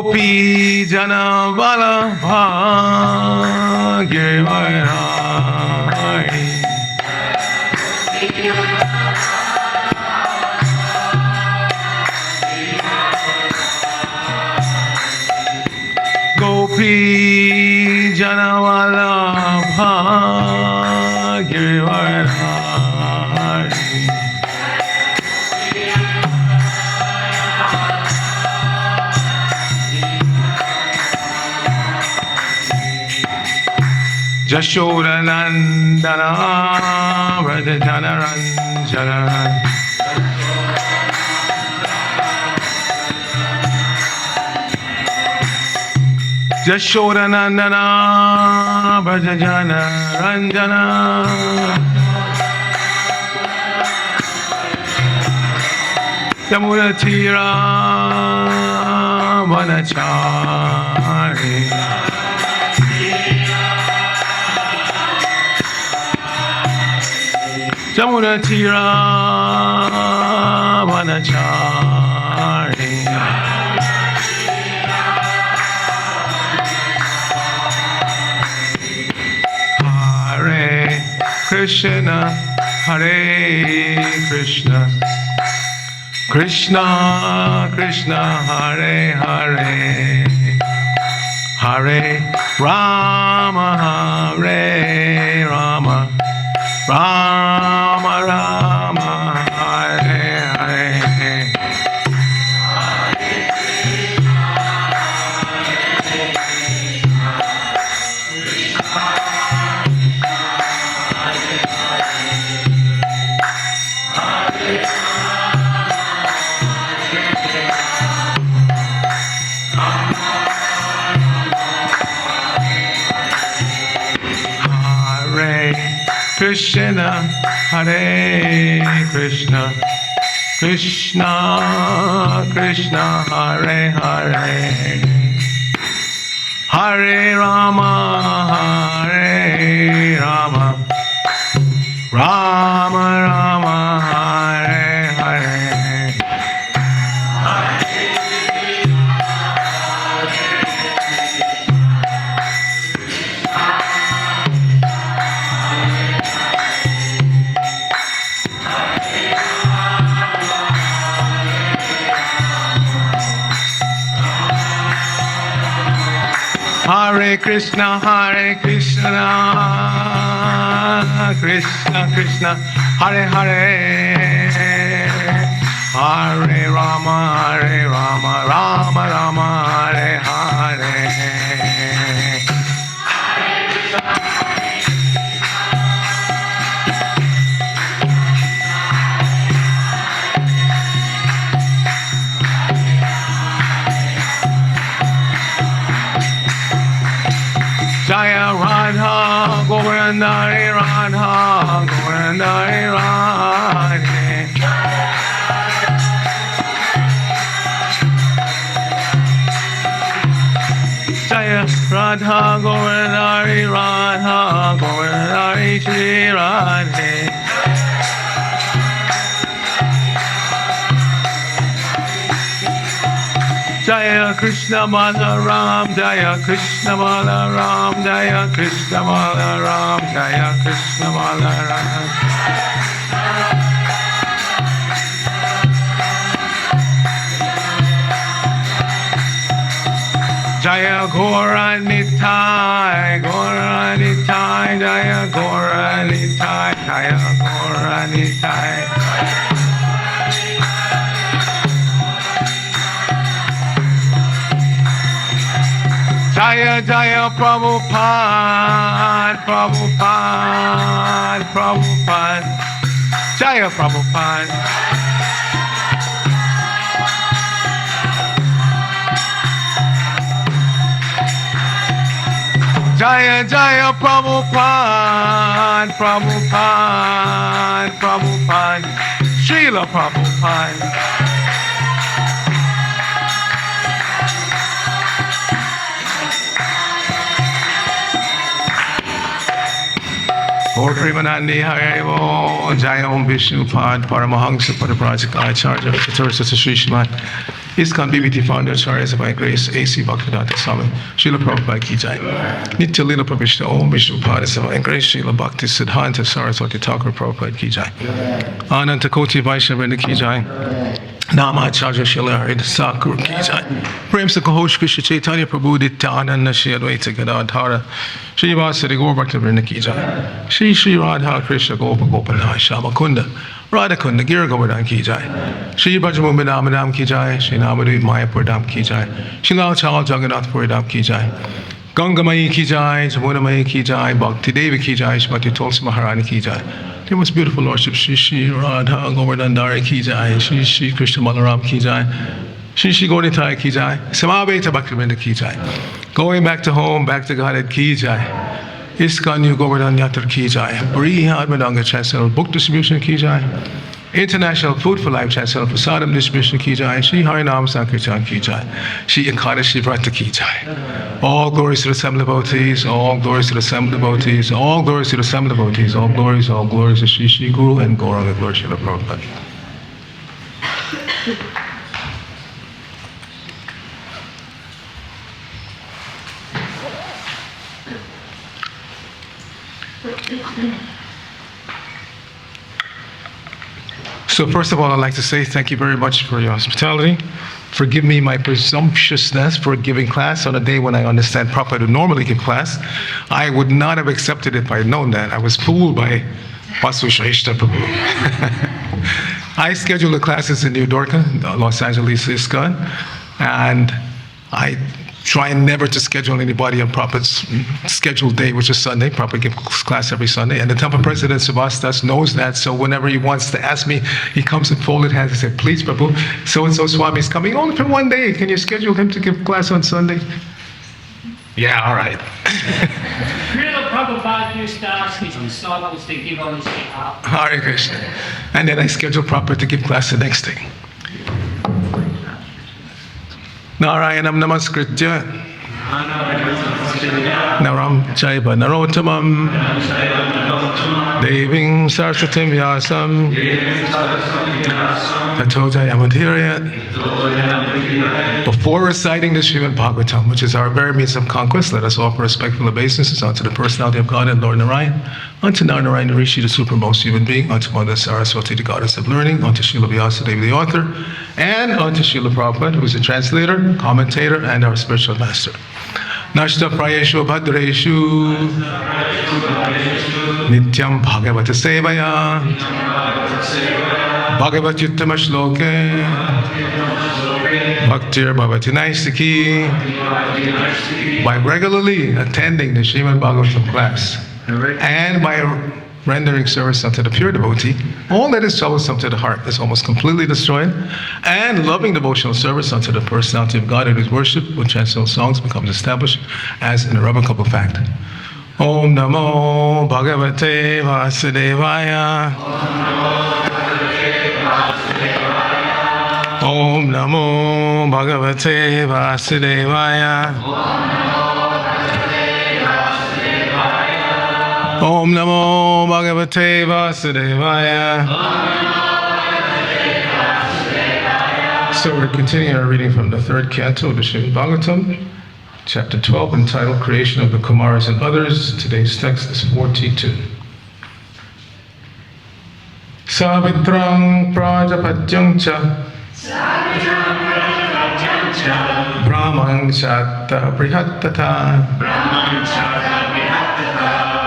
Gopi Jana Vallabha Giridhari. Gopi Jana Vallabha Giridhari. Jashoda Nandana Vrajajana Ranjana. Jashoda Nandana Vrajajana Ranjana. Yamuna Tira Vanachari. Jamuna Tira Vanachari. Hare Krishna, Hare Krishna, Krishna Krishna, Hare Hare, Hare Rama, Hare Rama, Rama Rama, Hare Hare. Krishna, Hare Krishna, Krishna Krishna, Hare Hare, Hare Rama, Hare Rama, Rama Rama, Hare Hare. Hare Krishna, Hare Krishna, Krishna Krishna, Hare Hare, Hare Rama, Hare Rama, Rama Rama, Hare Hare. Jaya Radha Govardhani Radha Govardhani Radhe. Jaya Radha Govardhani Radha Govardhani Shri Radhe. Jaya Krishna Balaram, Jaya Krishna Balaram, Jaya Krishna Balaram, Jaya Krishna Balaram. Jaya Gora Nitai, Gora Nitai, Jaya Gora Nitai, Jaya Gora Nitai. Jaya Jaya Prabhupada, Prabhupada, Prabhupada, Jaya Prabhupada. Jaya Jaya Prabhupada, Prabhupada, Prabhupada, Srila Prabhupada. Or Premanandi Haribo, Jaya Om Vishnupad, Paramahansa Padaprajaka Acharya, Chatursa Sri Srimad ISKCON BBT founder Acharya by Grace A.C. Bhaktivedanta Swami Srila Prabhupada Ki Jai. Nitya Lila Prabhishta Om Vishnu Pada Seva Grace Srila Bhakti Siddhanta Saraswati Thakur Prabhupada Ki Jai. Ananta Koti Vaishnava Ki Jai. Namacharya Srila Haridasa Thakur Ki Jai. Prem se Kahosh Krishna Chaitanya Prabhu Nityananda Shri Advaita Gadadhara Shri Vasari Gaur Bhaktivinoda Ki Jai. Shri Radha Krishna Gopa Gopanath Shama Kunda Radha Kunda Gir Govardhan Ki Jai. Shri Bhajamumbi Namadam Ki Jai. Shri Namadvi Mayapur Dham Ki Jai. Shri Lal Chal Jagannath Puri Dham Ki Jai. Ganga Mai Ki Jai. Jamuna Mai Ki Jai. Bhakti Devi Ki Jai. Shrimati Tulsi Maharani Ki Jai. Dear most beautiful Lordship, Shri Radha Govardhan Dari Ki Jai. Shri Krishna Balaram Ki Jai. Shri Gauritai Ki Jai. Samaveta Bhaktivinoda Ki Jai. Going back to home, back to Godhead Ki Jai. ISKCON New Govardhana Temple Ki Jai. Brihat Madanga Channel Book Distribution Ki Jai. International Food for Life Channel Prasadam Distribution Ki Jai. Shri Harinam Sankirtan Ki Jai. Shri Ekadashi Vrata Ki Jai. All glories to the seven devotees. All glories to the seven devotees. All glories to the seven devotees. All glories to Shri Guru and Gauranga Glory Srila Prabhupada. So first of all, I'd like to say thank you very much for your hospitality. Forgive me my presumptuousness for giving class on a day when I understand Prabhupada would normally give class. I would not have accepted it if I had known that. I was fooled by Vasu Shrestha Prabhu. I scheduled the classes in New Dwarka, Los Angeles ISKCON, and I try never to schedule anybody on Prabhupada's scheduled day, which is Sunday. Prabhupada gives class every Sunday. And the temple president, Subhastas, knows that. So whenever he wants to ask me, he comes with folded hands and says, please, Prabhu, so-and-so Swami is coming only for one day. Can you schedule him to give class on Sunday? Yeah, all right. Srila Prabhupada used to ask his disciples to give on his behalf. Hare Krishna. And then I schedule Prabhupada to give class the next day. Narayanam Namaskritya Naram Chaiva Narottamam Deving Saraswatim Vyasam Tato Jayamudirayat. Before reciting the Srimad Bhagavatam, which is our very means of conquest, let us offer respectful obeisances unto the personality of God and Lord Narayan, unto Narayana Rishi, the supremest human being, unto Mother Saraswati, the goddess of learning, unto Srila Vyasadeva, the author, and unto Srila Prabhupada, who is a translator, commentator, and our spiritual master. Nashta Prayeshu Bhadreshu Nityam Bhagavata Sevaya Bhagavat Yuttama Shloke Bhaktir Bhavati Naistiki. By regularly attending the Srimad Bhagavatam class and by rendering service unto the pure devotee, all that is troublesome to the heart is almost completely destroyed, and loving devotional service unto the personality of God and His worship with transcendental songs becomes established as an irrevocable fact. Om Namo Bhagavate Vasudevaya. Om Namo Bhagavate Vasudevaya. Om Namo Bhagavate Vasudevaya. So we're continuing our reading from the third canto of the Srimad Bhagavatam, chapter 12, entitled Creation of the Kumaras and Others. Today's text is 42. Savitrang Prajapatyang Cha Brahman Chatta Brihattata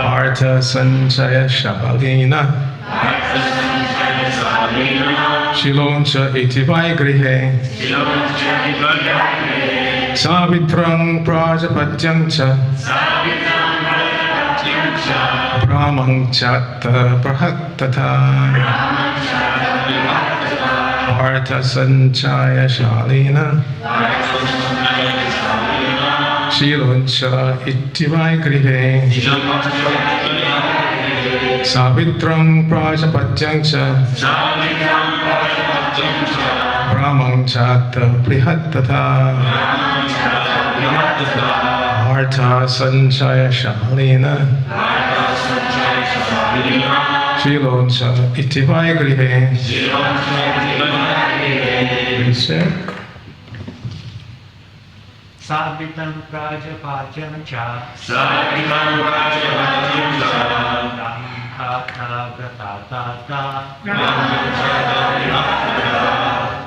Artha Sanchaya Shalina Shiloncha Itivai Grihe Savitrang Prajapatyang Cha Brahman Chatta Prahattata Artha Sanchaya Shalina Shiloncha Itivai Grihe Savitrang Prajapatyang Cha Brahman Chatta Prihattata Artha Sanchaya Shalina Shiloncha Itivai Grihe. Savitam Prajapacham Cha Savitam Prajapacham Cha Brahmkata Gratata Brahmkata Gratata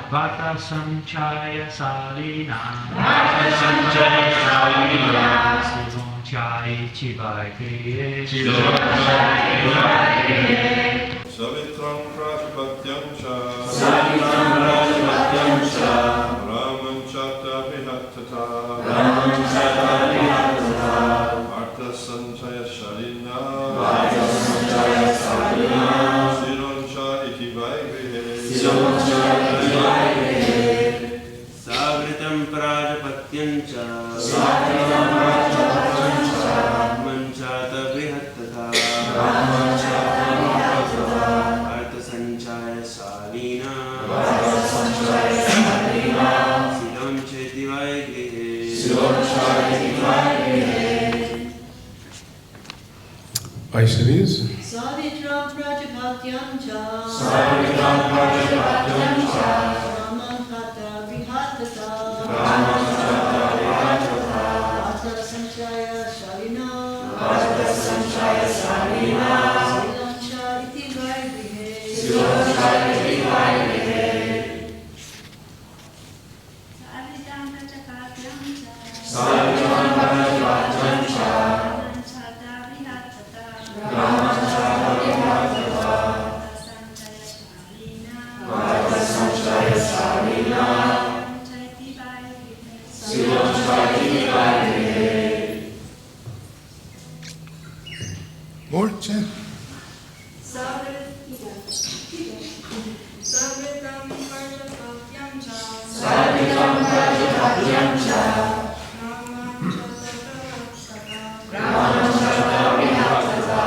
Vata Sanchaya Salina Vata Sanchaya Salina Silon Chai Chivai Kriye Silon Chai Chivai Kriye Savitam Prajapacham Cha Savitam Prajapacham Cha Brahmanchata Vihattata Brahmkata Gratata Vata Sanchaya Salina Vata Sanchaya Salina Silon Chai Chivai Kriye Silon Chai Chivai Kriye Savritam Prajapatyam Cha Savitam Prajapacham Cha Brahmanchata Brihattata Brahmkata Gratata Artha Sanchaya Salina Vata Sanchaya Salina Silon Cheti Vaigrihe Silon Chai Chivai Kriye Vaishnavis. Savitram Prajapatyam Cha Savitam Prajapacham Cha Brahmankata Vihattata Brahmkata Gratata Vata Sanchaya Shalina Vata Sanchaya Salina Silon Chariti Vaigrihe Silon Chai Chivai Kriye Savitam Prajapacham Cha Savitam Prajapacham Cha Brahmkata Vihattata Brahmkata Gratata Sanchaya Shalina Vata Sanchaya Salina Chaiti Vaigrihe Silon Chai Chivai Kriye More chant. Savitram Prajapatyam Cha Savitam Prajapacham Cha Brahmkata Vihattata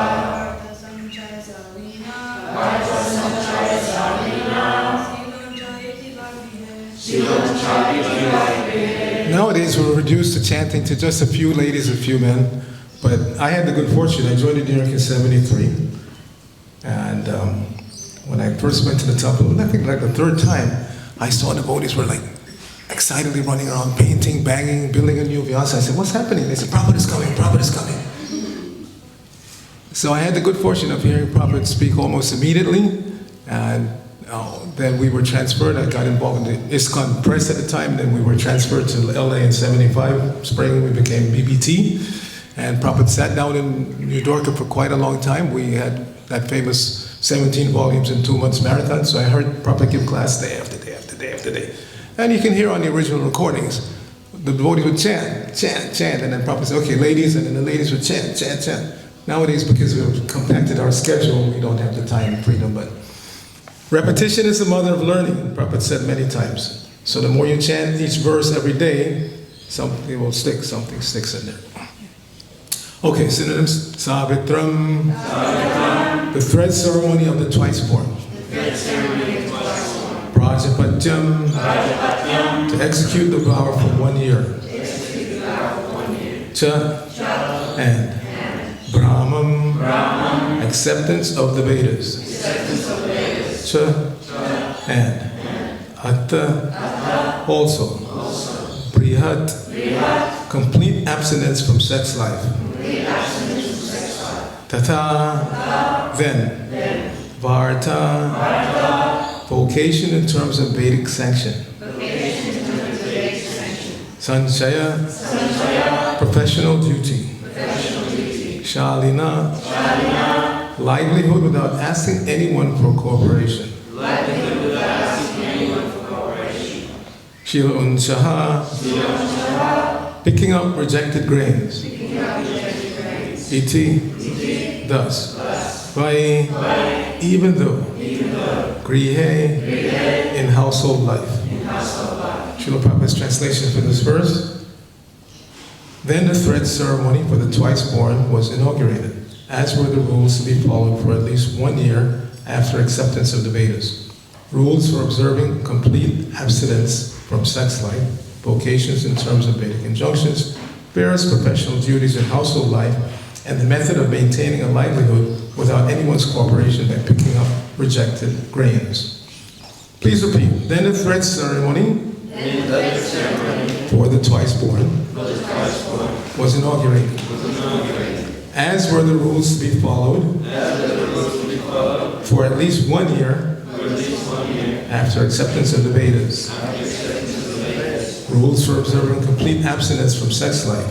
Vata Sanchaya Salina Vata Sanchaya Salina Silon Chariti Vaigrihe Silon Chai Chivai Kriye Nowadays, we're reduced to chanting to just a few ladies, a few men. But I had the good fortune, I joined the New York in 73. And when I first went to the temple, I think like the third time, I saw devotees were like excitedly running around, painting, banging, building a new vyasa. I said, what's happening? They said, Prabhupada is coming, Prabhupada is coming. So I had the good fortune of hearing Prabhupada speak almost immediately. And then we were transferred. I got involved in the ISKCON press at the time. Then we were transferred to LA in 75. Spring, we became BBT. And Prabhupada sat down in New York for quite a long time. We had that famous 17 volumes in 2 months marathon. So I heard Prabhupada give class day after day after day after day. And you can hear on the original recordings, the devotees would chant, chant, chant. And then Prabhupada said, okay, ladies, and then the ladies would chant, chant, chant. Nowadays, because we've compacted our schedule, we don't have the time and freedom. But repetition is the mother of learning, Prabhupada said many times. So the more you chant each verse every day, something will stick, something sticks in there. Okay, synonyms. Savitram. The thread ceremony of the twice born. Prajapatyam. To execute the vow for 1 year. Cha. And. Brahmam. Acceptance of the Vedas. Cha. And. Atta. Also. Brihat. Complete abstinence from sex life. Tata, then. Varta, vocation in terms of Vedic sanction. Sanchaya, professional duty. Shalina, livelihood without asking anyone for cooperation. Shila Unshaha, picking up rejected grains. Iti, thus. Vai, even though. Grihe, in household life. Srila Prabhupada's translation for this verse. Then the thread ceremony for the twice born was inaugurated, as were the rules to be followed for at least 1 year after acceptance of the Vedas. Rules for observing complete abstinence from sex life, vocations in terms of Vedic injunctions, various professional duties in household life, and the method of maintaining a livelihood without anyone's cooperation by picking up rejected grains. Please repeat. Then the thread ceremony for the twice born was inaugurated. As were the rules to be followed for at least 1 year after acceptance of the Vedas. Rules for observing complete abstinence from sex life.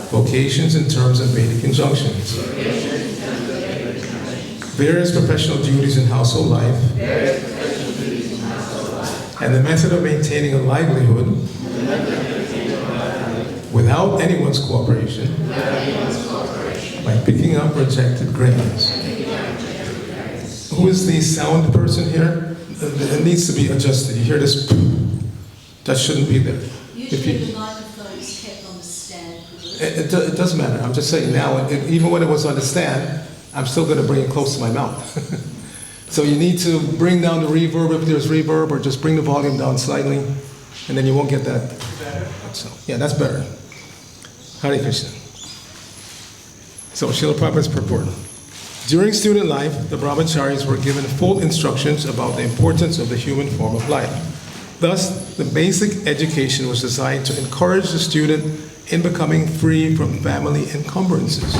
Vocations in terms of Vedic injunctions. Various professional duties in household life. And the method of maintaining a livelihood without anyone's cooperation by picking up rejected grains. Who is the sound person here? It needs to be adjusted. You hear this? That shouldn't be there. Usually the microphone is kept on the stand. It doesn't matter. I'm just saying now, even when it was on the stand, I'm still going to bring it close to my mouth. So you need to bring down the reverb if there's reverb, or just bring the volume down slightly, and then you won't get that. So, yeah, that's better. Hare Krishna. So, Srila Prabhupada's purport. During student life, the brahmacharis were given full instructions about the importance of the human form of life. Thus, the basic education was designed to encourage the student in becoming free from family encumbrances.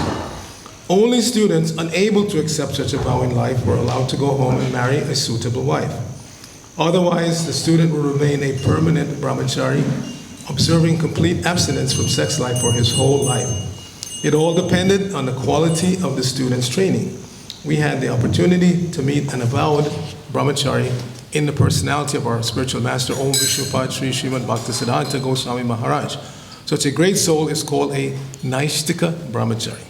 Only students unable to accept such a vow in life were allowed to go home and marry a suitable wife. Otherwise, the student will remain a permanent brahmachari, observing complete abstinence from sex life for his whole life. It all depended on the quality of the student's training. We had the opportunity to meet an avowed brahmachari in the personality of our spiritual master, Om Vishnupad Sri Srimad Bhaktisiddhanta Goswami Maharaj. Such a great soul is called a Naishtika brahmachari.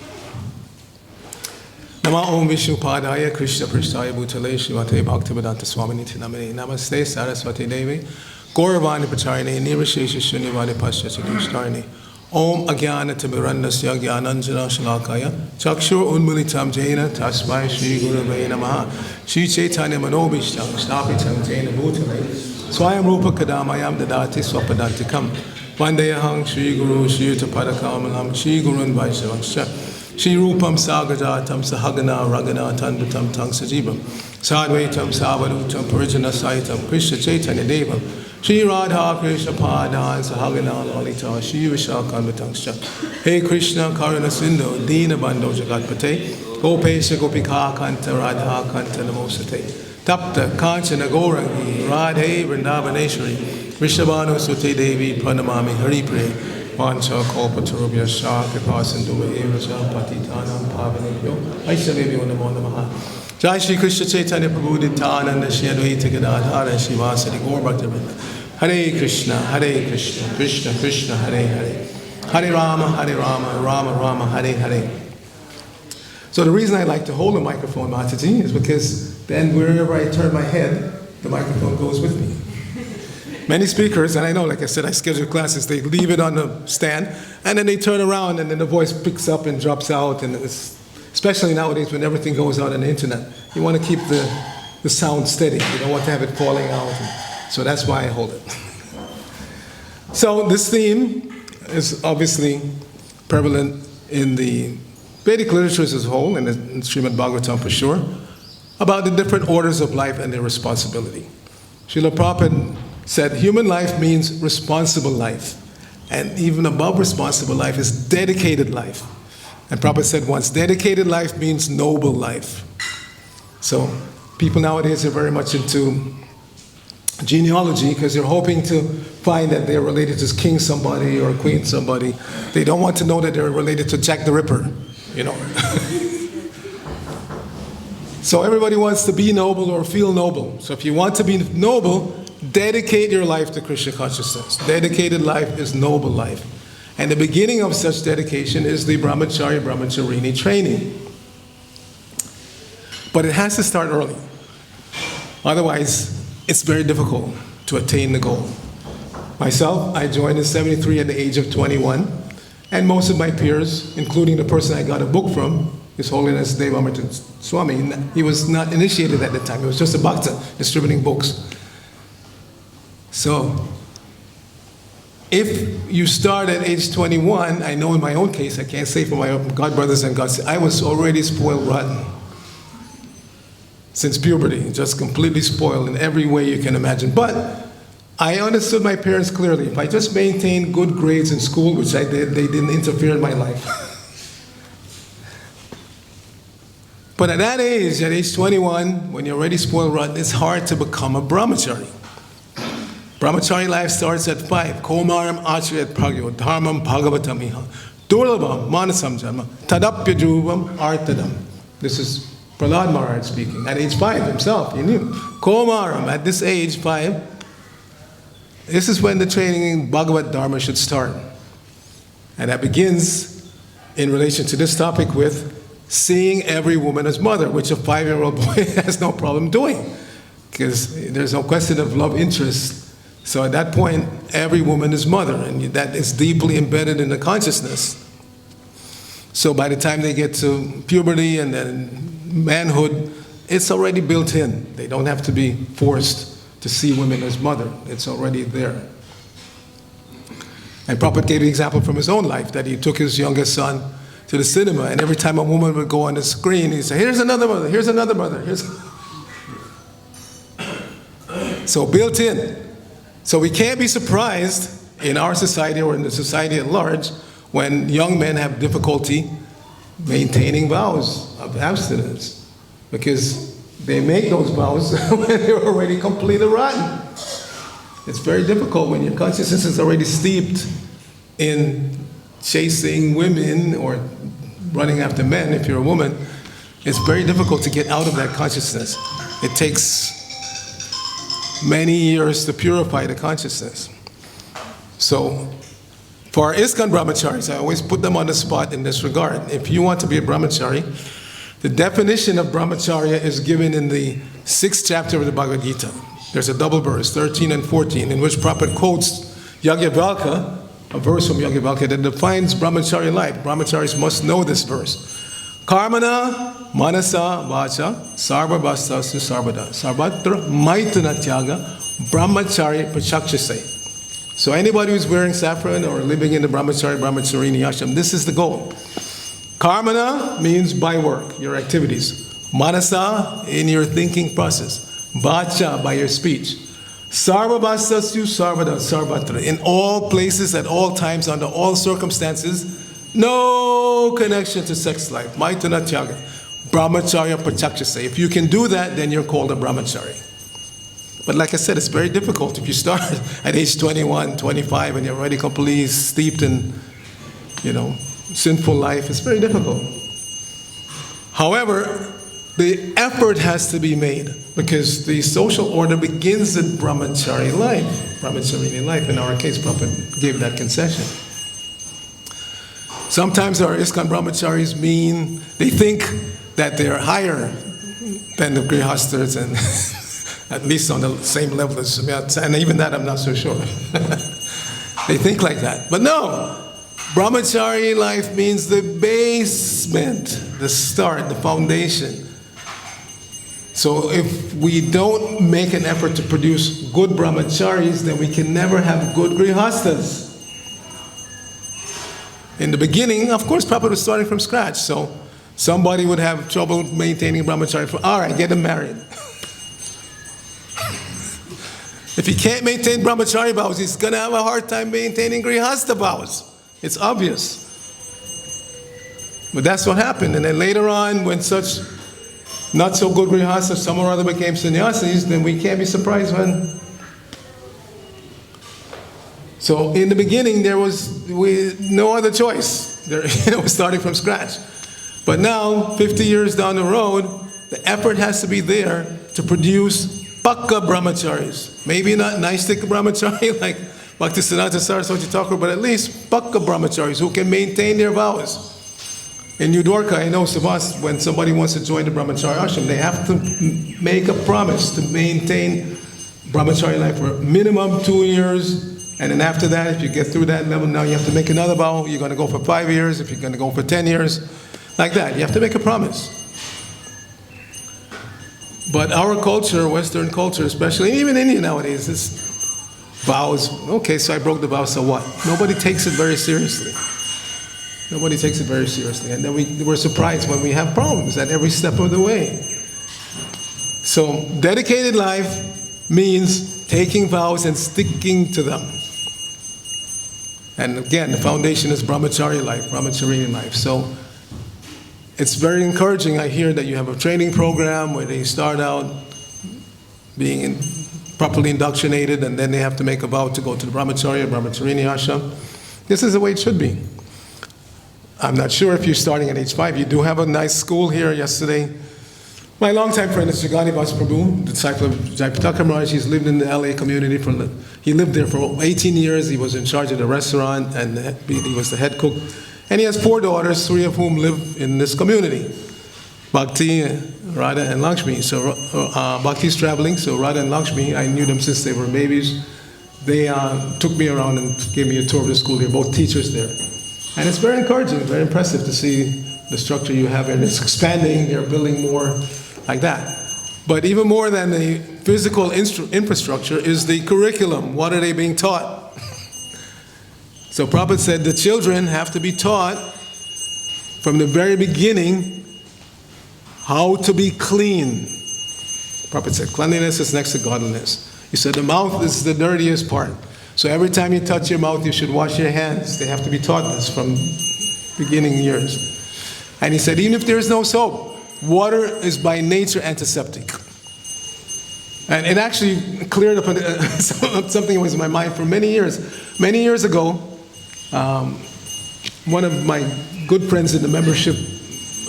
Nama Om Vishnupadaya Krishna Prishtaya Bhutale Srimate Bhaktivedanta Swaminiti Namane Namaste Saraswati Devi Gauravani Pacharine Nirvashesha Shunyavani Paschati Dushtarine Om Agyana Timirandasya Gyananjana Shalakaya Chakshur Unmulitam Jaina Tasmai Shri Gurave Namaha Shri Chaitanya Manobishtam Shnapitam Jaina Bhutale Swayam Rupa Kadamayam Dadati Swapadantikam Vandayahang Shri Guru Shri Utapadakamalam Shri Gurun Vaishavaksha Shri Rupam Sagajatam Sahagana Ragana Tandutam Tang Sajivam Sadvaitam Savadutam Parijana Saitam Krishna Chaitanya Devam Shri Radha Krishna Padan Sahagana Lalita Shri Vishakanatamscha Hey Krishna Karuna Sindhu Dina Bandho Jagatpate Gopesha Gopika Kanta Radha Kanta Namosate Tapta Kanchana Gorangi Radhe Vrindavaneshwari Vishabhanu Sute Devi Pranamami Hari Pre Vancha Kalpatarubhya Kripa Sindhu Evacha Patitanam Pavanebhyo Aishavebhyo Namo Namaha Jai Shri Krishna Chaitanya Prabhu Nityananda Shri Advaita Gadadhara Shivasati Gaur Bhaktivinoda Hare Krishna Krishna Krishna Hare Hare Hare Rama Rama Rama Hare Hare. So the reason I like to hold a microphone, Mataji, is because then wherever I turn my head, the microphone goes with me. Many speakers, and I know, like I said, I schedule classes, they leave it on the stand, and then they turn around, and then the voice picks up and drops out, and it's, especially nowadays when everything goes out on the internet, you want to keep the sound steady. You don't want to have it falling out. So that's why I hold it. So this theme is obviously prevalent in the Vedic literatures as a whole, and in Srimad Bhagavatam for sure, about the different orders of life and their responsibility. Srila Prabhupada said human life means responsible life. And even above responsible life is dedicated life. And Prabhupada said once, dedicated life means noble life. So people nowadays are very much into genealogy because they're hoping to find that they're related to king somebody or queen somebody. They don't want to know that they're related to Jack the Ripper, you know. So everybody wants to be noble or feel noble. So if you want to be noble, dedicate your life to Krishna consciousness. Dedicated life is noble life. And the beginning of such dedication is the brahmachari, brahmacharini training. But it has to start early. Otherwise, it's very difficult to attain the goal. Myself, I joined in 73 at the age of 21. And most of my peers, including the person I got a book from, His Holiness Devamrita Swami, he was not initiated at that time. He was just a bhakta distributing books. So, if you start at age 21, I know in my own case, I can't say for my God brothers and gods, I was already spoiled rotten. Since puberty, just completely spoiled in every way you can imagine. But I understood my parents clearly. If I just maintained good grades in school, which I did, they didn't interfere in my life. But at that age, at age 21, when you're already spoiled rotten, it's hard to become a brahmachari. Brahmachari life starts at 5. Komaram acharya pragyo dharmam bhagavatam iha. Durlabam manasam janma tadapya juvam artadam. This is Prahlad Maharaj speaking. At age 5 himself, he knew. Komaram, at this age, 5, this is when the training in Bhagavad Dharma should start. And that begins in relation to this topic with seeing every woman as mother, which a 5-year-old boy has no problem doing, because there's no question of love interest. So at that point, every woman is mother, and that is deeply embedded in the consciousness. So by the time they get to puberty and then manhood, it's already built in. They don't have to be forced to see women as mother. It's already there. And Prabhupada gave the example from his own life that he took his youngest son to the cinema, and every time a woman would go on the screen, he'd say, here's another mother, here's another mother, here's... So built in. So we can't be surprised in our society or in the society at large when young men have difficulty maintaining vows of abstinence, because they make those vows when they're already completely rotten. It's very difficult when your consciousness is already steeped in chasing women or running after men. If you're a woman, it's very difficult to get out of that consciousness. It takes many years to purify the consciousness. So for our ISKCON brahmacharis, I always put them on the spot in this regard. If you want to be a brahmachari, the definition of brahmacharya is given in the 6th chapter of the Bhagavad Gita. There's a double verse, 13 and 14, in which Prabhupada quotes Yajnavalkya, a verse from Yajnavalkya that defines brahmacharya life. Brahmacharis must know this verse. Karmana manasa vacha sarvabhastasu sarvada sarvatra maitana tyaga brahmacharya prachakshase. So anybody who's wearing saffron or living in the brahmacharini ashram, this is the goal. Karmana means by work, your activities. Manasa, in your thinking process. Vacha, by your speech. Sarvabhastasu sarvada sarvatra. In all places, at all times, under all circumstances, no connection to sex life. Maitana tyaga. Brahmacharya prachakshase. If you can do that, then you're called a brahmachari. But like I said, it's very difficult if you start at age 21, 25, and you're already completely steeped in, sinful life. It's very difficult. However, the effort has to be made, because the social order begins in brahmachari life, brahmacharini life. In our case, Prabhupada gave that concession. Sometimes our ISKCON brahmacharis they think that they're higher than the grihasthas, and at least on the same level as, and even that I'm not so sure. They think like that. But no, brahmachari life means the basement, the start, the foundation. So if we don't make an effort to produce good brahmacharis, then we can never have good grihasthas. In the beginning, of course, Prabhupada was starting from scratch, so somebody would have trouble maintaining brahmachari. All right, get him married. If he can't maintain brahmachari vows, he's going to have a hard time maintaining grihastha vows. It's obvious. But that's what happened. And then later on, when such not so good grihasthas, some or other became sannyasis, then we can't be surprised when. So in the beginning, there was no other choice. Starting from scratch. But now, 50 years down the road, the effort has to be there to produce Pakka brahmacharis. Maybe not Naistika brahmachari like Bhaktisiddhanta Saraswati Thakur, but at least Pakka brahmacharis who can maintain their vows. In New Dwarka, I know Savas, when somebody wants to join the brahmachari ashram, they have to make a promise to maintain brahmachari life for minimum 2 years. And then after that, if you get through that level, now you have to make another vow. You're going to go for 5 years, if you're going to go for 10 years. Like that, you have to make a promise. But our culture, Western culture especially, even India nowadays, is vows. Okay, so I broke the vow, so what? Nobody takes it very seriously. Nobody takes it very seriously. And then we're surprised when we have problems at every step of the way. So dedicated life means taking vows and sticking to them. And again, the foundation is brahmachari life, brahmacharini life. So it's very encouraging. I hear that you have a training program where they start out being properly indoctrinated, and then they have to make a vow to go to the brahmacharya, brahmacharini ashram. This is the way it should be. I'm not sure if you're starting at age 5. You do have a nice school here yesterday. My longtime friend is Jagani Bas Prabhu, the disciple of Jayapataka Maharaj. He's lived in the LA community he lived there for 18 years. He was in charge of the restaurant, and he was the head cook. And he has 4 daughters, 3 of whom live in this community. Bhakti, Radha, and Lakshmi. So Bhakti's traveling, so Radha and Lakshmi, I knew them since they were babies. They took me around and gave me a tour of the school. They're both teachers there. And it's very encouraging, very impressive to see the structure you have, and it's expanding, they're building more like that. But even more than the physical infrastructure is the curriculum. What are they being taught? So Prabhupada said the children have to be taught from the very beginning how to be clean. Prabhupada said cleanliness is next to godliness. He said the mouth is the dirtiest part. So every time you touch your mouth, you should wash your hands. They have to be taught this from beginning years. And he said, even if there is no soap, water is by nature antiseptic. And it actually cleared up something that was in my mind for many years. Many years ago, one of my good friends in the membership,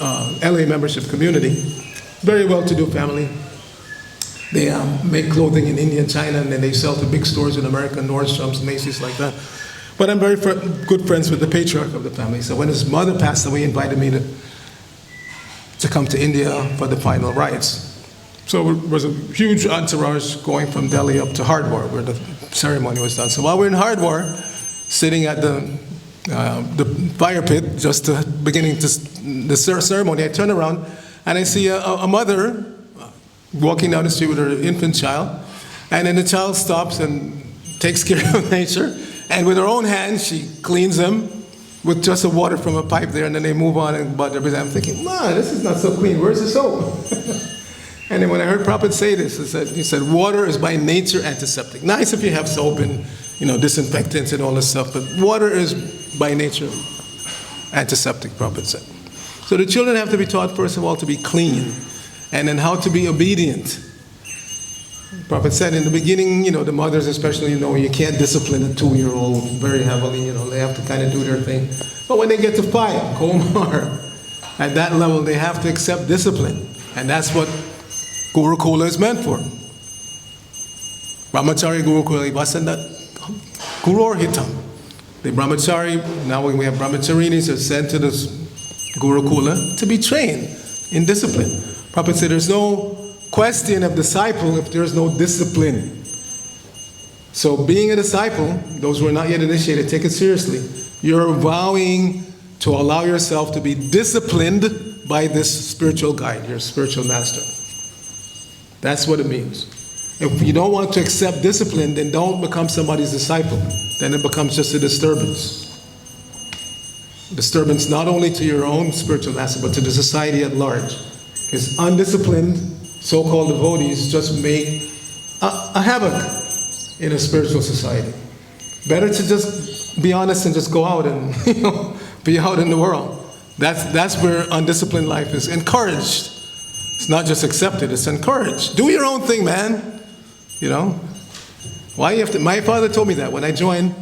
LA membership community, very well-to-do family, they make clothing in India and China, and then they sell to big stores in America, Nordstrom's, Macy's, like that. But I'm very good friends with the patriarch of the family. So when his mother passed away, he invited me to come to India for the final rites. So it was a huge entourage going from Delhi up to Hardwar, where the ceremony was done. So while we're in Hardwar, sitting at the fire pit, just beginning the ceremony, I turn around and I see a mother walking down the street with her infant child, and then the child stops and takes care of nature, and with her own hands she cleans them with just the water from a pipe there, and then they move on and butter. I'm thinking, man, this is not so clean. Where's the soap? And then when I heard Prabhupada say this, he said, water is by nature antiseptic. Nice if you have soap and disinfectants and all this stuff, but water is by nature antiseptic, Prabhupada said. So the children have to be taught, first of all, to be clean, and then how to be obedient. Prabhupada said in the beginning, the mothers especially, you can't discipline a 2-year-old very heavily, they have to kind of do their thing. But when they get to 5, Komar, at that level, they have to accept discipline. And that's what Gurukula is meant for. Brahmachari Gurukula Vasanda Gurur Hitam. The Brahmachari, now when we have Brahmacharinis, are sent to this Gurukula to be trained in discipline. Prabhupada said there's no question of disciple if there's no discipline. So being a disciple, those who are not yet initiated, take it seriously. You're vowing to allow yourself to be disciplined by this spiritual guide, your spiritual master. That's what it means. If you don't want to accept discipline, then don't become somebody's disciple. Then it becomes just a disturbance. Disturbance not only to your own spiritual master, but to the society at large. Because undisciplined so-called devotees just make a havoc in a spiritual society. Better to just be honest and just go out and be out in the world. That's where undisciplined life is encouraged. It's not just accepted, it's encouraged. Do your own thing, man. Why you have to? My father told me that when I joined.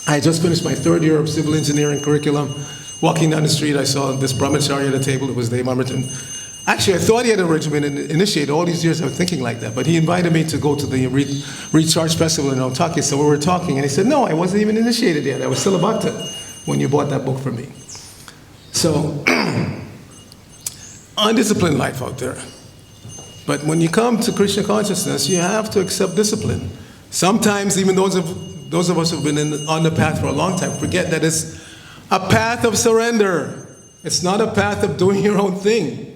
I just finished my 3rd year of civil engineering curriculum. Walking down the street, I saw this brahmachari at a table. It was Dave Amerton. Actually, I thought he had originally been initiated. All these years I was thinking like that. But he invited me to go to the Recharge Festival in Otaki. So we were talking, and he said, no, I wasn't even initiated yet. I was still a bhakta when you bought that book for me. So, undisciplined life out there. But when you come to Krishna consciousness, you have to accept discipline. Sometimes even those of us who have been on the path for a long time forget that it's a path of surrender. It's not a path of doing your own thing.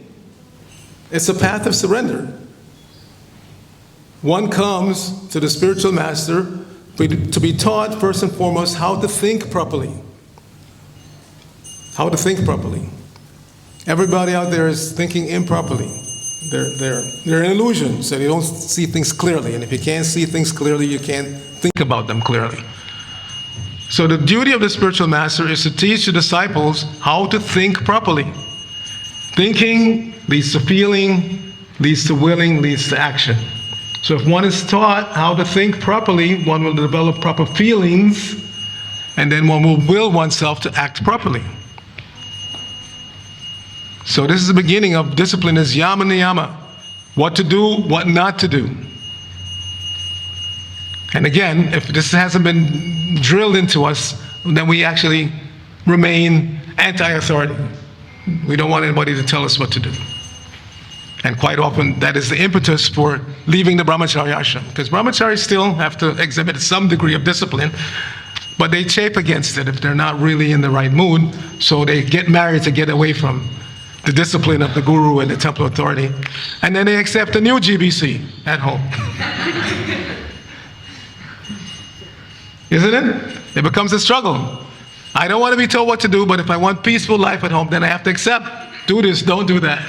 It's a path of surrender. One comes to the spiritual master to be taught first and foremost how to think properly. How to think properly. Everybody out there is thinking improperly. They're an illusion, so you don't see things clearly. And if you can't see things clearly, you can't think about them clearly. So the duty of the spiritual master is to teach the disciples how to think properly. Thinking leads to feeling, leads to willing, leads to action. So if one is taught how to think properly, one will develop proper feelings, and then one will will oneself to act properly. So this is the beginning of discipline, is yama niyama. What to do, what not to do. And again, if this hasn't been drilled into us, then we actually remain anti-authority. We don't want anybody to tell us what to do. And quite often, that is the impetus for leaving the brahmacharya ashram. Because brahmacharis still have to exhibit some degree of discipline, but they chafe against it if they're not really in the right mood. So they get married to get away from the discipline of the guru and the temple authority. And then they accept a new GBC at home. Isn't it? It becomes a struggle. I don't want to be told what to do, but if I want peaceful life at home, then I have to accept. Do this, don't do that.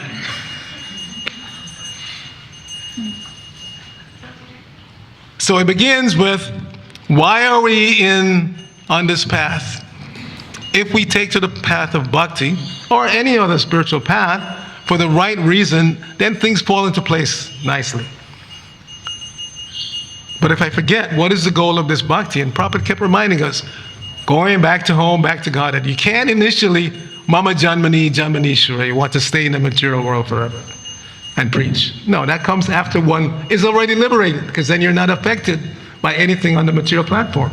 So it begins with, why are we on this path? If we take to the path of bhakti, or any other spiritual path, for the right reason, then things fall into place nicely. But if I forget, what is the goal of this bhakti? And Prabhupada kept reminding us, going back to home, back to Godhead. You can't initially, mama janmani, janmanishwara, you want to stay in the material world forever and preach. No, that comes after one is already liberated, because then you're not affected by anything on the material platform.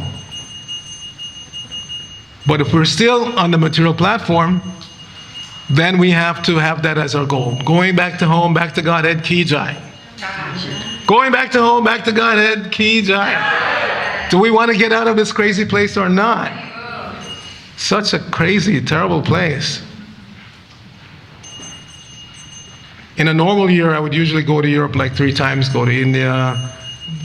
But if we're still on the material platform, then we have to have that as our goal. Going back to home, back to Godhead, ki jai. Going back to home, back to Godhead, ki jai. Do we want to get out of this crazy place or not? Such a crazy, terrible place. In a normal year, I would usually go to Europe like 3 times, go to India.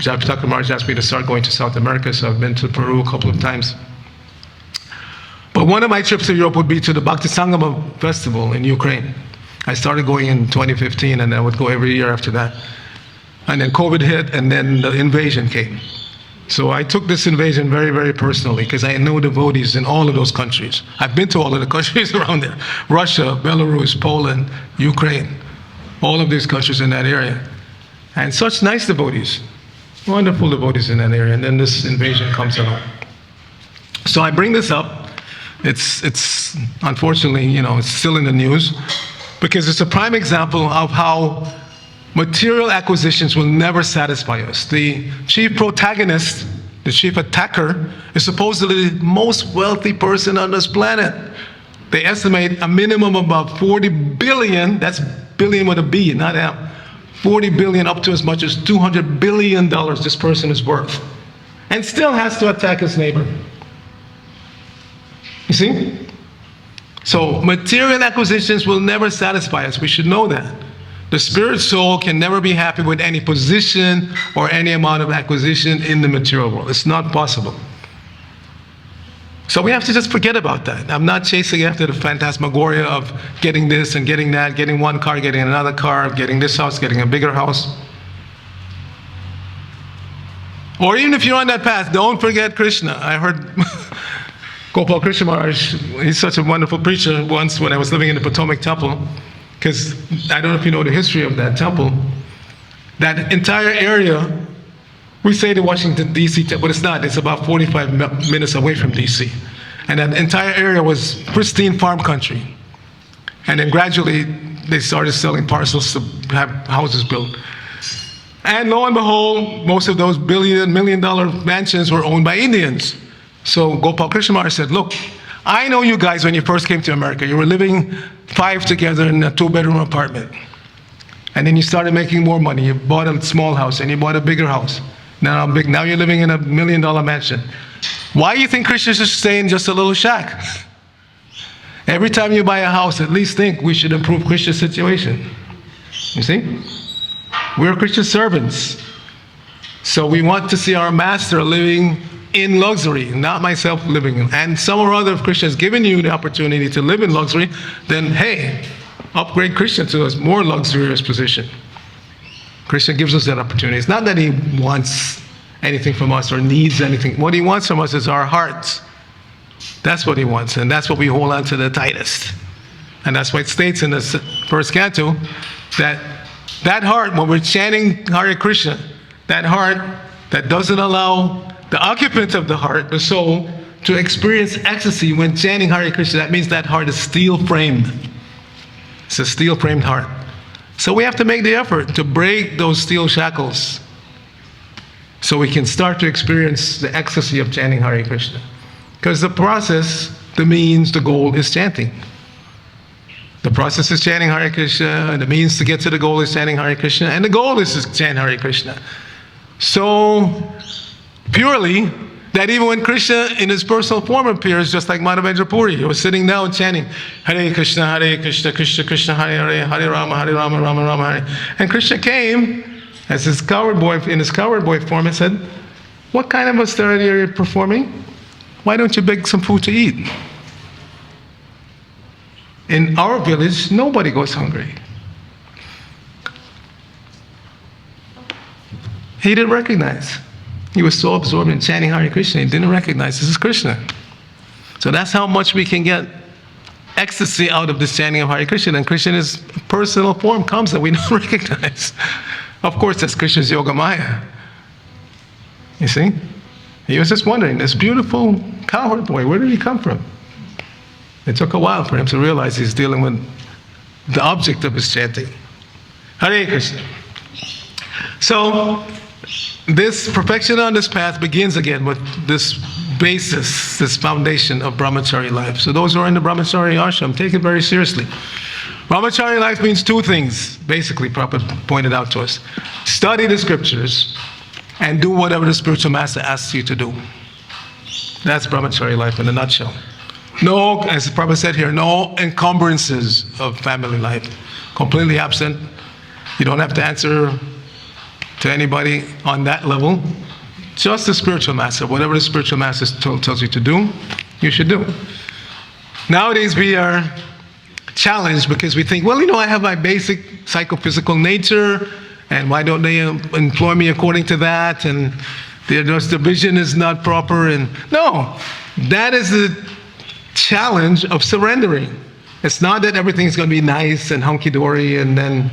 Dr. Marge asked me to start going to South America, so I've been to Peru a couple of times. But one of my trips to Europe would be to the Bhakti Sangama festival in Ukraine. I started going in 2015, and I would go every year after that. And then COVID hit, and then the invasion came. So I took this invasion very, very personally, because I know devotees in all of those countries. I've been to all of the countries around there. Russia, Belarus, Poland, Ukraine, all of these countries in that area. And such nice devotees, wonderful devotees in that area. And then this invasion comes along. So I bring this up. It's unfortunately, it's still in the news, because it's a prime example of how material acquisitions will never satisfy us. The chief protagonist, the chief attacker, is supposedly the most wealthy person on this planet. They estimate a minimum of about 40 billion, that's billion with a B, not M, 40 billion up to as much as $200 billion this person is worth. And still has to attack his neighbor. You see? So material acquisitions will never satisfy us. We should know that. The spirit soul can never be happy with any position or any amount of acquisition in the material world. It's not possible. So we have to just forget about that. I'm not chasing after the phantasmagoria of getting this and getting that, getting one car, getting another car, getting this house, getting a bigger house. Or even if you're on that path, don't forget Krishna. I heard Gopal Krishna Maharaj, he's such a wonderful preacher, once when I was living in the Potomac Temple, because I don't know if you know the history of that temple. That entire area, we say the Washington, D.C., but it's not. It's about 45 minutes away from D.C. And that entire area was pristine farm country. And then gradually, they started selling parcels to have houses built. And lo and behold, most of those million-dollar mansions were owned by Indians. So Gopal Krishna Maharaj said, look, I know you guys when you first came to America. You were living 5 together in a 2-bedroom apartment. And then you started making more money. You bought a small house and you bought a bigger house. Now you're living in a $1 million mansion. Why do you think Christians should stay in just a little shack? Every time you buy a house, at least think we should improve Christian situation. You see? We're Christian servants. So we want to see our master living in luxury, not myself living in. And some or other of Christians giving you the opportunity to live in luxury, then hey, upgrade Christian to a more luxurious position. Krishna gives us that opportunity. It's not that he wants anything from us or needs anything. What he wants from us is our hearts. That's what he wants, and that's what we hold on to the tightest. And that's why it states in the first canto that that heart, when we're chanting Hare Krishna, that heart that doesn't allow the occupant of the heart, the soul, to experience ecstasy when chanting Hare Krishna, that means that heart is steel-framed. It's a steel-framed heart. So we have to make the effort to break those steel shackles so we can start to experience the ecstasy of chanting Hare Krishna. Because the process, the means, the goal is chanting. The process is chanting Hare Krishna, and the means to get to the goal is chanting Hare Krishna, and the goal is to chant Hare Krishna. So purely, that even when Krishna in his personal form appears, just like Madhavendra Puri, he was sitting down chanting Hare Krishna, Krishna Krishna, Hare Hare, Hare Rama, Rama Rama, Hare. And Krishna came as his coward boy, in his coward boy form, and said, "What kind of austerity are you performing? Why don't you beg some food to eat?" In our village, nobody goes hungry. He didn't recognize. He was so absorbed in chanting Hare Krishna, he didn't recognize this is Krishna. So that's how much we can get ecstasy out of this chanting of Hare Krishna. And Krishna in his personal form comes that we don't recognize. Of course, that's Krishna's Yoga Maya. You see? He was just wondering, this beautiful cowherd boy, where did he come from? It took a while for him to realize he's dealing with the object of his chanting. Hare Krishna. So, this perfection on this path begins again with this basis, this foundation of brahmachari life. So those who are in the brahmachari ashram, take it very seriously. Brahmachari life means two things, basically, Prabhupada pointed out to us. Study the scriptures and do whatever the spiritual master asks you to do. That's brahmachari life in a nutshell. No, as Prabhupada said here, no encumbrances of family life. Completely absent. You don't have to answer to anybody on that level. Just the spiritual master. Whatever the spiritual master tells you to do, you should do. Nowadays we are challenged because we think, well, I have my basic psychophysical nature, and why don't they employ me according to that? And the vision is not proper. And no, that is the challenge of surrendering. It's not that everything's going to be nice and hunky-dory and then,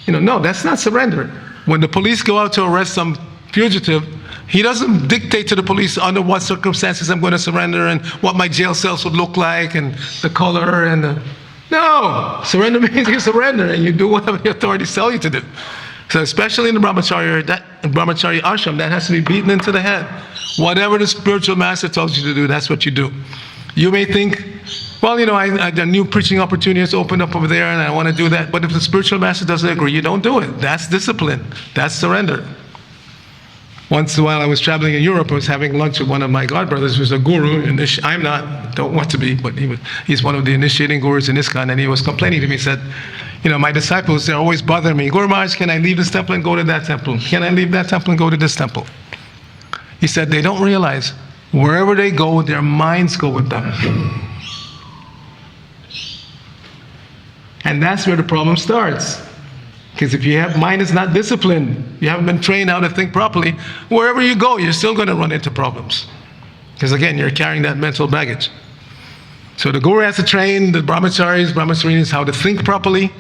no, that's not surrender. When the police go out to arrest some fugitive, he doesn't dictate to the police under what circumstances I'm going to surrender and what my jail cells would look like and the color and the... No! Surrender means you surrender and you do whatever the authorities tell you to do. So especially in the brahmachari ashram, that has to be beaten into the head. Whatever the spiritual master tells you to do, that's what you do. You may think, well, a new preaching opportunity has opened up over there and I want to do that. But if the spiritual master doesn't agree, you don't do it. That's discipline. That's surrender. Once while I was traveling in Europe, I was having lunch with one of my godbrothers who's a guru. I'm not, don't want to be, but he's one of the initiating gurus in ISKCON. And he was complaining to me, he said, my disciples, they're always bothering me. Guru Maharaj, can I leave this temple and go to that temple? Can I leave that temple and go to this temple? He said, they don't realize wherever they go, their minds go with them. And that's where the problem starts. Because if your mind is not disciplined, you haven't been trained how to think properly, wherever you go, you're still going to run into problems. Because again, you're carrying that mental baggage. So the guru has to train the brahmacharis how to think properly.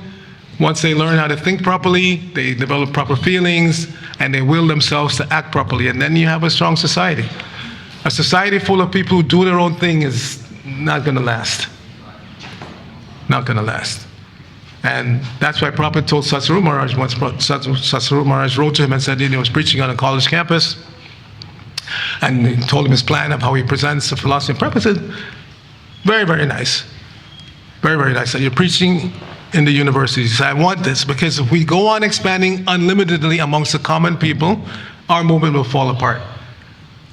Once they learn how to think properly, they develop proper feelings, and they will themselves to act properly. And then you have a strong society. A society full of people who do their own thing is not going to last. Not going to last. And that's why Prabhupada told Satsuru Maharaj once, Satsuru Maharaj wrote to him and said he was preaching on a college campus. And he told him his plan of how he presents the philosophy. And Prabhupada said, very, very nice. Very, very nice. So you're preaching in the university. He said, I want this because if we go on expanding unlimitedly amongst the common people, our movement will fall apart.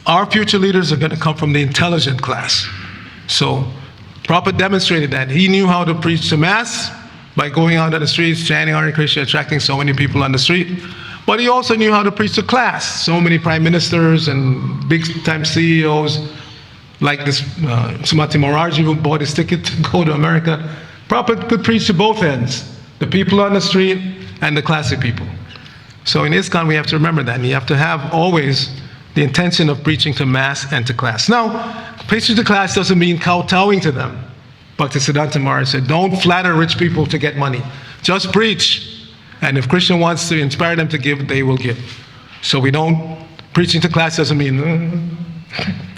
Our future leaders are going to come from the intelligent class. So Prabhupada demonstrated that. He knew how to preach to mass by going out on the streets, chanting Hare Krishna, attracting so many people on the street. But he also knew how to preach to class. So many prime ministers and big-time CEOs, like this Sumati Maharaj who bought his ticket to go to America. Prabhupada could preach to both ends, the people on the street and the classy people. So in ISKCON, we have to remember that. And you have to have always the intention of preaching to mass and to class. Now, preaching to class doesn't mean kowtowing to them. Bhaktisiddhanta Maharaj said, don't flatter rich people to get money. Just preach. And if Krishna wants to inspire them to give, they will give. So we don't, preaching to class doesn't mean,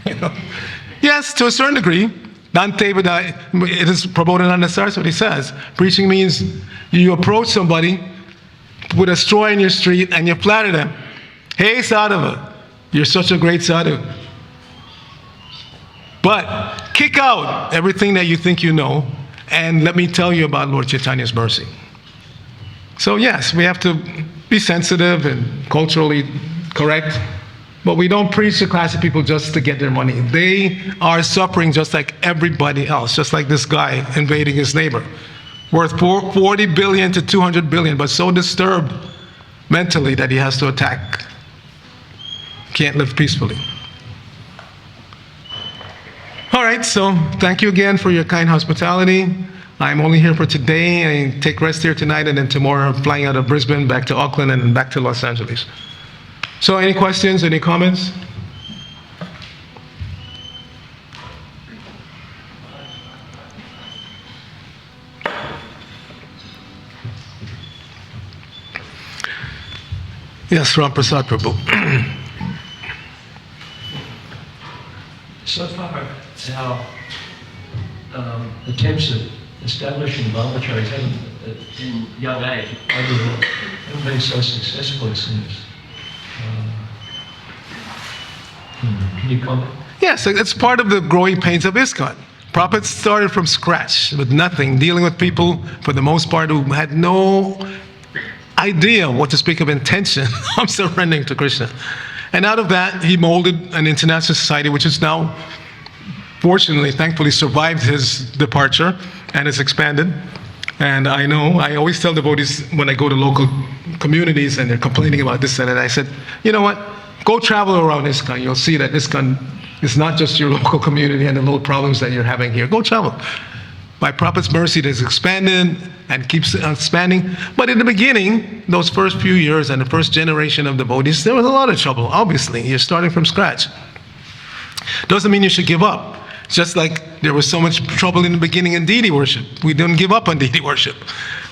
you know. Yes, to a certain degree. Dante Vidai, it is Prabodhananda Saraswati says, preaching means you approach somebody with a straw in your street and you flatter them. Hey, Sadhava, you're such a great sadhu. But kick out everything that you think you know and let me tell you about Lord Chaitanya's mercy. So yes, we have to be sensitive and culturally correct, but we don't preach to classic people just to get their money. They are suffering just like everybody else, just like this guy invading his neighbor. Worth 40 billion to 200 billion, but so disturbed mentally that he has to attack. Can't live peacefully. All right, so thank you again for your kind hospitality. I'm only here for today. I take rest here tonight, and then tomorrow I'm flying out of Brisbane back to Auckland and back to Los Angeles. So any questions, any comments? Yes, Ram Prasad Prabhu. So far, our attempts at establishing laboratories in young age haven't been so successful, it seems. Can you comment? Yes, it's part of the growing pains of ISKCON. Prabhupada started from scratch with nothing, dealing with people, for the most part, who had no idea what to speak of intention of surrendering to Krishna. And out of that, he molded an international society, which is now, fortunately, thankfully, survived his departure and has expanded. And I know, I always tell devotees when I go to local communities and they're complaining about this and that, I said, you know what, go travel around ISKCON. You'll see that ISKCON is not just your local community and the little problems that you're having here. Go travel. By Prabhupada's mercy, it has expanded and keeps expanding. But in the beginning, those first few years and the first generation of devotees, there was a lot of trouble, obviously. You're starting from scratch. Doesn't mean you should give up. Just like there was so much trouble in the beginning in deity worship. We didn't give up on deity worship.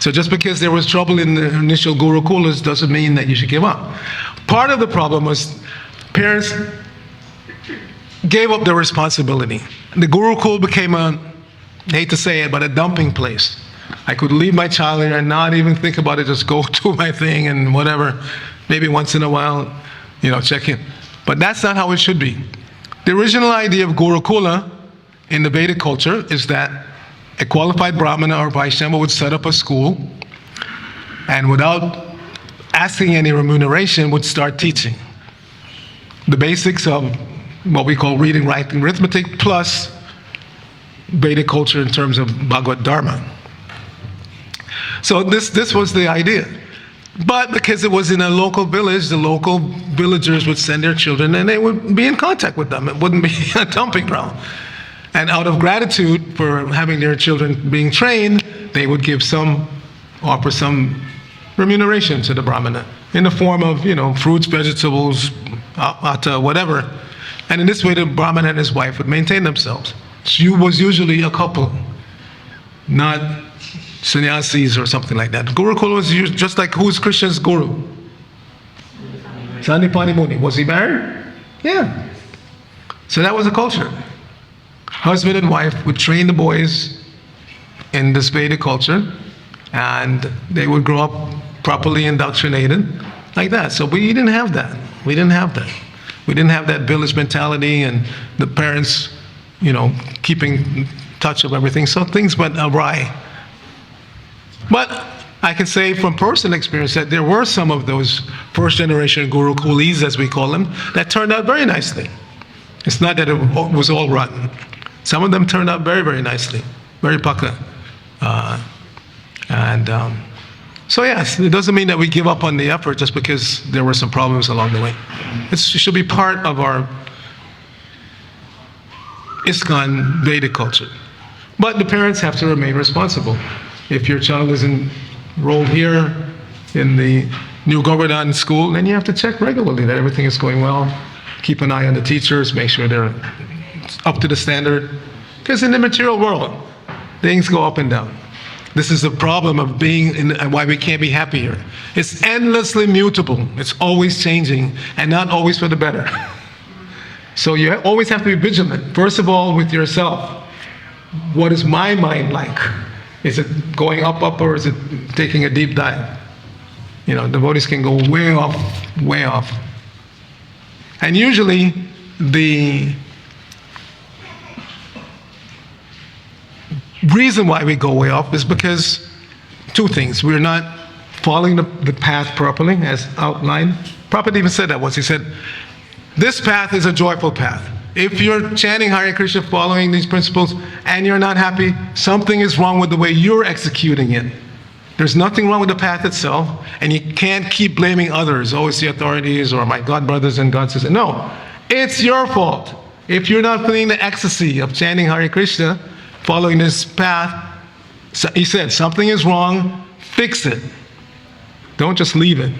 So just because there was trouble in the initial Gurukulas doesn't mean that you should give up. Part of the problem was parents gave up their responsibility. The Gurukul became I hate to say it, but a dumping place. I could leave my child there and not even think about it, just go do my thing and whatever. Maybe once in a while, check in. But that's not how it should be. The original idea of Gurukula in the Vedic culture is that a qualified Brahmana or Vaishnava would set up a school and without asking any remuneration would start teaching the basics of what we call reading, writing, arithmetic, plus Vedic culture in terms of Bhagavad Dharma. So this was the idea. But because it was in a local village, the local villagers would send their children and they would be in contact with them. It wouldn't be a dumping ground. And out of gratitude for having their children being trained, they would offer some remuneration to the Brahmana in the form of, fruits, vegetables, atta, whatever. And in this way, the Brahmana and his wife would maintain themselves. She was usually a couple, not sannyasis or something like that. Gurukul was just like, who's Krishna's guru? Sandipani Muni. Was he married? Yeah. So that was a culture. Husband and wife would train the boys in this Vedic culture, and they would grow up properly indoctrinated like that. So we didn't have that. We didn't have that village mentality and the parents, keeping touch of everything. So things went awry. But I can say from personal experience that there were some of those first generation Gurukulis, as we call them, that turned out very nicely. It's not that it was all rotten. Some of them turned out very, very nicely, very paka. So yes, it doesn't mean that we give up on the effort just because there were some problems along the way. It should be part of our ISKCON Vedic culture. But the parents have to remain responsible. If your child is enrolled here in the New Govardhana school, then you have to check regularly that everything is going well. Keep an eye on the teachers, make sure they're up to the standard. Because in the material world, things go up and down. This is the problem of being in, and why we can't be happy here. It's endlessly mutable. It's always changing, and not always for the better. So you always have to be vigilant. First of all, with yourself. What is my mind like? Is it going up, or is it taking a deep dive? You know, devotees can go way off, way off. And usually, the reason why we go way off is because two things. We're not following the path properly, as outlined. Prabhupada even said that once. He said, this path is a joyful path. If you're chanting Hare Krishna, following these principles, and you're not happy, something is wrong with the way you're executing it. There's nothing wrong with the path itself, and you can't keep blaming others. Oh, it's the authorities, or my God brothers and God sisters. No, it's your fault. If you're not feeling the ecstasy of chanting Hare Krishna, following this path, so he said, something is wrong, fix it. Don't just leave it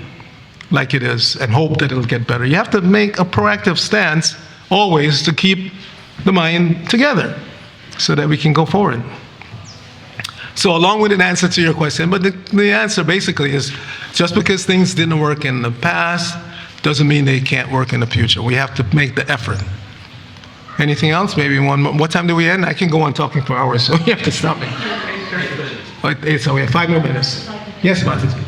like it is and hope that it'll get better. You have to make a proactive stance always to keep the mind together so that we can go forward. So a long-winded answer to your question, but the answer basically is just because things didn't work in the past doesn't mean they can't work in the future. We have to make the effort. Anything else? Maybe one more. What time do we end? I can go on talking for hours, so you have to stop me. So we have 5 more minutes. Yes, Mataji.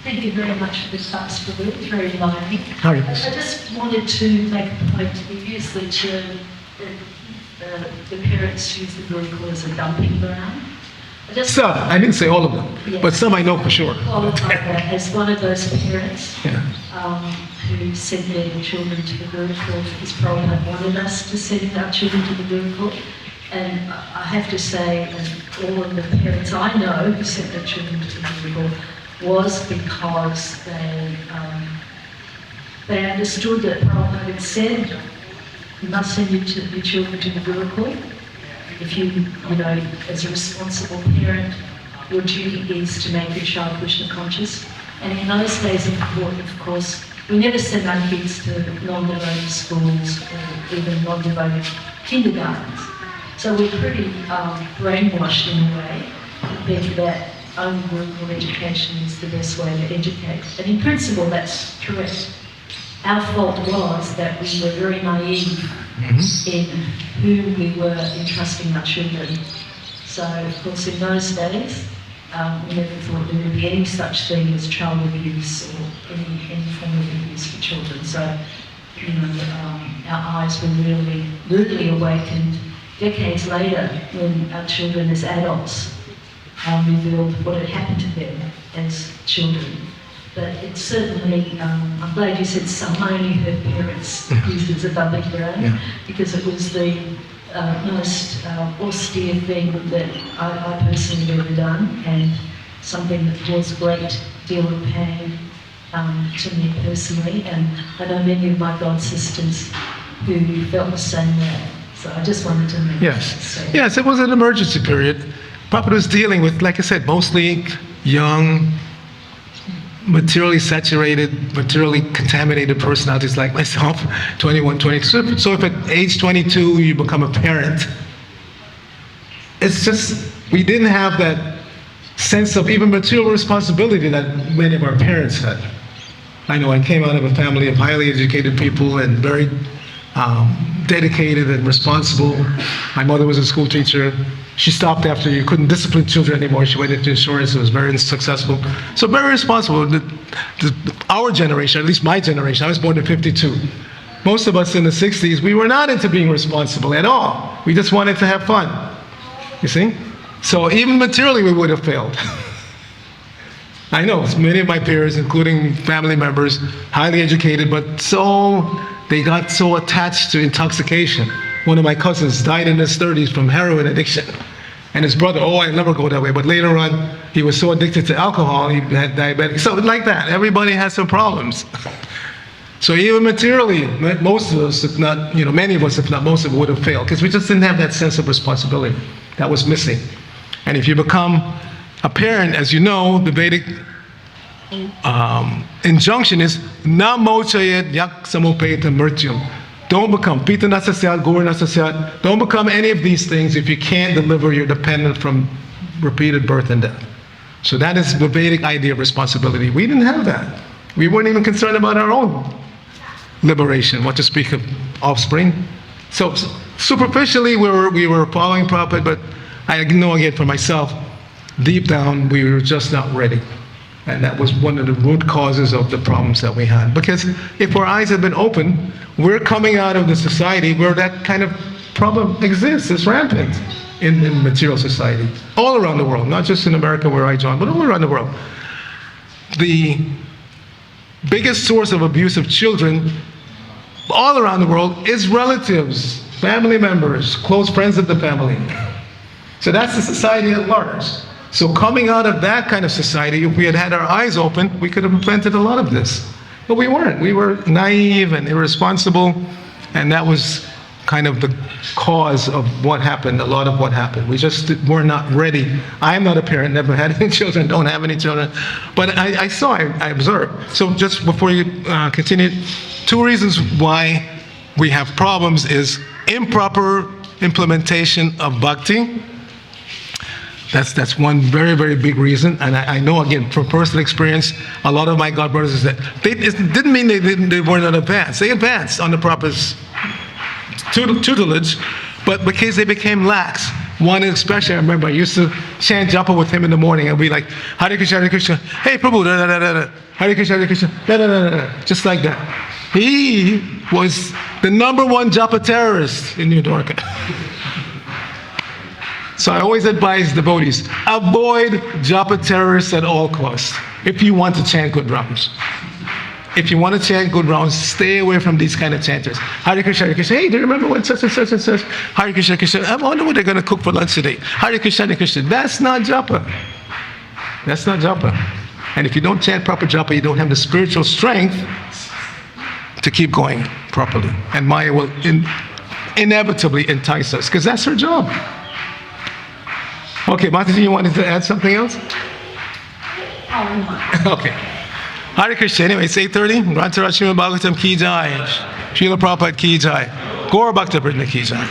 Thank you very much for this class, Prabhu. It's very enlightening. How are you? I just wanted to make a point. Obviously, the parents use the Gurukul as a dumping ground. Some, I didn't say all of them, yeah, but some I know for sure. Qualify that as one of those parents Yeah. who sent their children to the Gurukul, because Prabhupada wanted us to send our children to the Gurukul. And I have to say, and all of the parents I know who sent their children to the Gurukul was because they understood that Prabhupada had said, you must send your children to the Gurukul. If you know, as a responsible parent, your duty is to make your child Krishna conscious. And in those days, of course, we never send our kids to non-devoted schools or even non-devoted kindergartens. So we're pretty brainwashed in a way to think that only Gurukul education is the best way to educate. And in principle, that's correct. Our fault was that we were very naive in whom we were entrusting our children. So, of course, in those days, we never thought there would be any such thing as child abuse or any form of abuse for children. So, you know, our eyes were really awakened decades later when our children as adults revealed what had happened to them as children. But it's certainly, I'm glad you said some. I only heard parents use it as a dumping ground because it was the most austere thing that I personally have ever done, and something that caused a great deal of pain to me personally. And I know many of my god sisters who felt the same way. So I just wanted to make Yes, it was an emergency period. Prabhupada was dealing with, like I said, mostly young, materially saturated, materially contaminated personalities like myself, 21, 22. So if at age 22 you become a parent, it's just, we didn't have that sense of even material responsibility that many of our parents had. I know I came out of a family of highly educated people and very dedicated and responsible. My mother was a school teacher. She stopped after you couldn't discipline children anymore. She went into insurance. It was very successful. So very responsible. Our generation, at least my generation, I was born in 52. Most of us in the 60s, we were not into being responsible at all. We just wanted to have fun. You see? So even materially, we would have failed. I know many of my peers, including family members, highly educated, but they got so attached to intoxication. One of my cousins died in his 30s from heroin addiction. And his brother, I never go that way, but later on, he was so addicted to alcohol, he had diabetes. So like that, everybody has some problems. So even materially, most of us, if not, many of us, if not most of us, would have failed because we just didn't have that sense of responsibility that was missing. And if you become a parent, as you know, the Vedic injunction is na mochayet yak samupeta mrityum. Don't become pita nasasyat, guru nasasyat. Don't become any of these things if you can't deliver your dependent from repeated birth and death. So that is the Vedic idea of responsibility. We didn't have that. We weren't even concerned about our own liberation, what to speak of offspring. So superficially we were following Prabhupada, but I know again for myself, deep down we were just not ready. And that was one of the root causes of the problems that we had. Because if our eyes had been open, we're coming out of the society where that kind of problem exists, it's rampant in material society. All around the world, not just in America where I joined, but all around the world. The biggest source of abuse of children all around the world is relatives, family members, close friends of the family. So that's the society at large. So coming out of that kind of society, if we had had our eyes open, we could have prevented a lot of this. But we weren't. We were naive and irresponsible, and that was kind of the cause of what happened, a lot of what happened. We just were not ready. I'm not a parent, never had any children, don't have any children, but I observed. So just before you continue, 2 reasons why we have problems is improper implementation of bhakti. That's one very, very big reason. And I know, again, from personal experience, a lot of my God brothers is that it didn't mean they were not advanced. They advanced on the proper tutelage, but because they became lax. One especially, I remember I used to chant japa with him in the morning and be like, Hare Krishna, Hare Krishna, hey Prabhu, da da da da da, Hare Krishna, Hare Krishna, da da da da, just like that. He was the #1 japa terrorist in New York. So I always advise devotees, avoid japa terrorists at all costs if you want to chant good rounds. If you want to chant good rounds, stay away from these kind of chanters. Hare Krishna, Hare Krishna. Hey, do you remember when such and such and such? Hare Krishna, Krishna. I wonder what they're going to cook for lunch today. Hare Krishna, Hare Krishna. That's not japa. That's not japa. And if you don't chant proper japa, you don't have the spiritual strength to keep going properly. And Maya will inevitably entice us, because that's her job. Okay, Mataji, you wanted to add something else? Okay. Hare Krishna. Anyway, it's 8:30. Srimad Bhagavatam ki jai. Srila Prabhupada ki jai. Gaura Bhakta Vrinda ki jai.